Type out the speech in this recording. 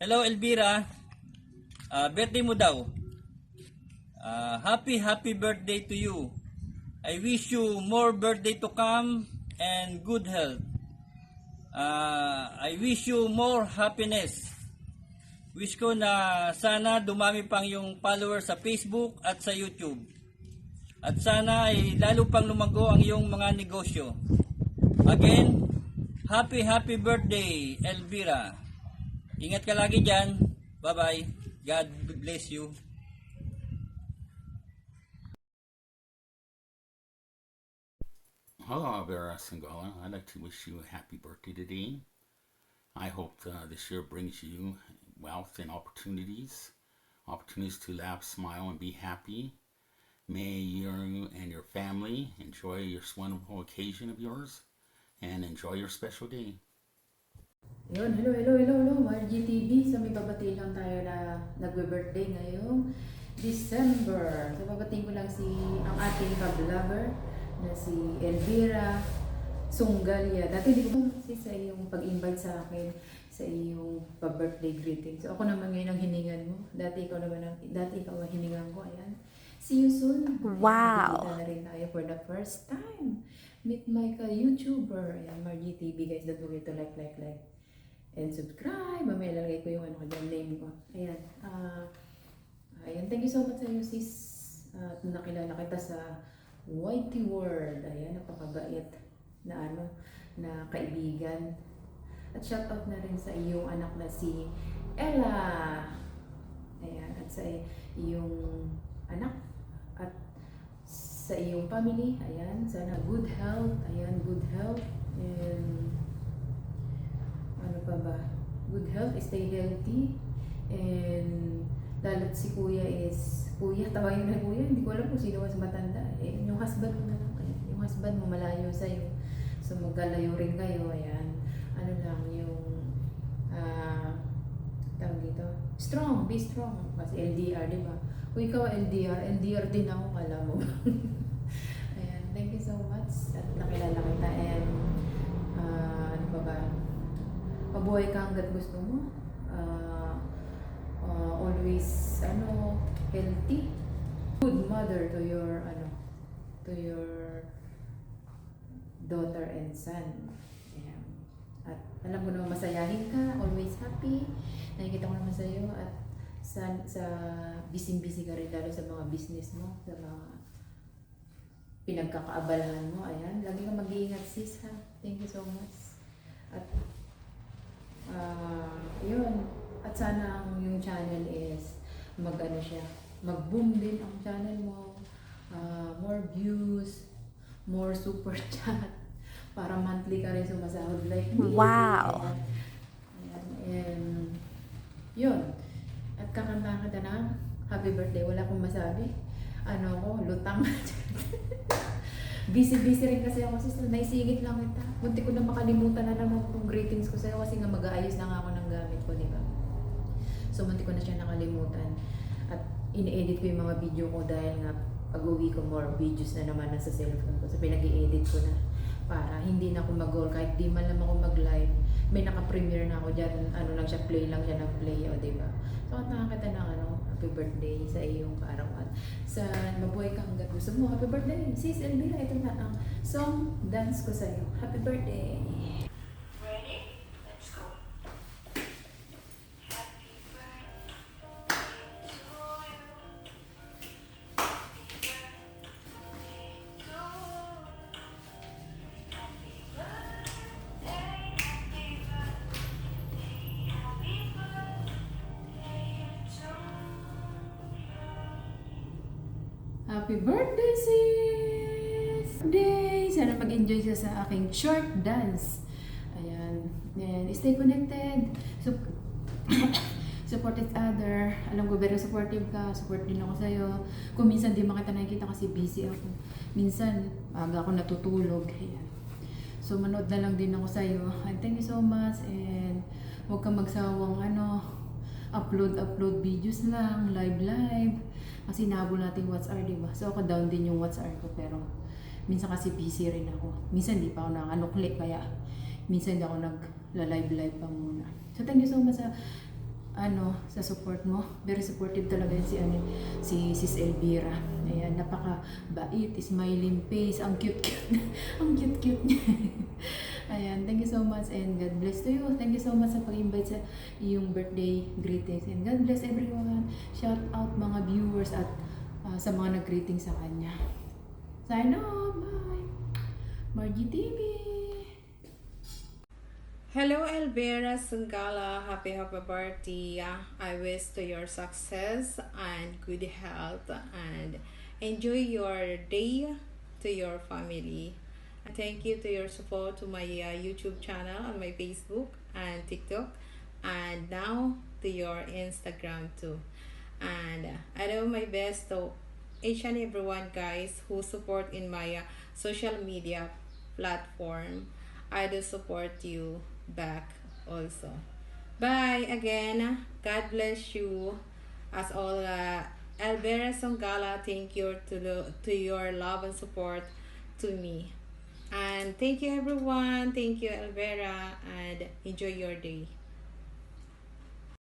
Hello Elvira, birthday mo daw. Happy birthday to you. I wish you more birthday to come and good health. I wish you more happiness. Wish ko na sana dumami pang yung followers sa Facebook at sa YouTube. At sana ay lalo pang lumago ang iyong mga negosyo. Again, happy birthday Elvira. Ingat ka lagi dyan. Bye-bye. God bless you. Hello, Vera Singola. I'd like to wish you a happy birthday today. I hope this year brings you wealth and opportunities to laugh, smile, and be happy. May you and your family enjoy this wonderful occasion of yours and enjoy your special day. Yun, hello, Margie TV. So may babati lang tayo na nagbe-birthday ngayong December. So babatiin ko lang ang ating ka-vlogger na si Elvira Sunggalia. Dati hindi ko sa iyong pag-invite sa akin sa iyong pa-birthday greeting. So ako naman ngayon ang hiningan mo. Dati ikaw ang hiningan ko. Ayan. See you soon. Wow. Kita na rin tayo for the first time. Meet my ka-YouTuber. Ayan, Margie TV. Guys, don't forget to like. And subscribe. Mamaya lalagay ko yung name ko. Ayan. Ayan. Thank you so much sa iyo, sis. Nakilala kita sa YT World. Ayan. Napakabait na kaibigan. At shout out na rin sa iyong anak na si Ella. Ayan. At sa iyong anak. At sa iyong family. Ayan. Sana good health. Ayan. Good health. And ano pa ba? Good health, stay healthy, and lalo't si kuya, tawagin na kuya, hindi ko alam kung sino mas matanda. Yung husband mo na lang, yung husband mo malayo sa'yo, so magkalayo rin kayo, ayan. Ano lang, yung, tawag dito, be strong, kasi LDR, di ba? Kung ikaw LDR din ako, alam mo. Ayan, thank you so much, at nakilala kita, and, ano pa ba? Mabuhay ka hanggat gusto mo. Always healthy. Good mother to your daughter and son. Ayan. At alam ko naman masayahin ka, always happy. Nakikita ko naman sa iyo at sa busy ka rin lalo sa mga business mo, sa mga pinagkakaabalahan mo. Ayan, lagi kang mag-iingat sis ha. Thank you so much. At yun. At sana yung channel is mag-boom din ang channel mo. More views, more super chat, para monthly ka rin sumasahod like me. Wow! Ayan. And yun. At kakantahan ka na happy birthday. Wala akong masabi. Lutang. Busy rin kasi ako sis. Naisigit lang kita. Munti ko na makalimutan na naman kung greetings ko sa'yo kasi nga mag-aayos na nga ako ng gamit ko, di ba? So munti ko na siya nakalimutan. At in-edit ko yung mga video ko dahil nga pag-uwi ko more videos na naman nasa cellphone ko. So pinag-i-edit ko na para hindi na ako mag-goal. Kahit di man lang ako mag-live, may naka-premiere na ako dyan. Lang siya, play lang siya ng play, o di ba? So at nakakita ng happy birthday sa iyong kaarawan. Sa mabuhay ka hanggat gusto mo. Happy birthday, sis Elvira. Ito na ang song dance ko sa iyo. Happy birthday. Ready? Let's go. Happy birthday to you. Happy birthday to you. Happy birthday, happy birthday, happy birthday to you. Happy birthday, sis! Birthday! Sana mag-enjoy siya sa aking short dance. Ayan. And stay connected. Support each other. Alam ko, very supportive ka. Support din ako sa'yo. Kung minsan di makita nakikita kasi busy ako. Minsan, aga ako natutulog. Ayan. So, manood na lang din ako sa'yo. And thank you so much. And huwag kang magsawang upload videos lang, live. Kasi nahabol natin WhatsApp, diba? So ako down din yung WhatsApp ko, pero minsan kasi busy rin ako. Minsan di pa ako nakanukli, kaya minsan di ako nagla-live pa muna. So thank you so much sa sa support mo. Very supportive talaga yan si Sis Elvira. Ayan, napaka-bait, smiling face, ang cute-cute. Ang cute-cute niya. Ayan, thank you so much and God bless to you. Thank you so much sa pag-invite sa iyong birthday greetings. And God bless everyone. Shout out mga viewers at sa mga nag-greeting sa kanya. Sign off. Bye. Margie TV. Hello, Elvira Sungala. Happy birthday. I wish to your success and good health and enjoy your day to your family. And thank you to your support to my YouTube channel on my Facebook and TikTok and now to your Instagram too. And I do my best to each and everyone guys who support in my social media platform. I do support you back also. Bye again. God bless you. As all, Elvira Songala, thank you to your love and support to me. And thank you everyone. Thank you Elvira and enjoy your day.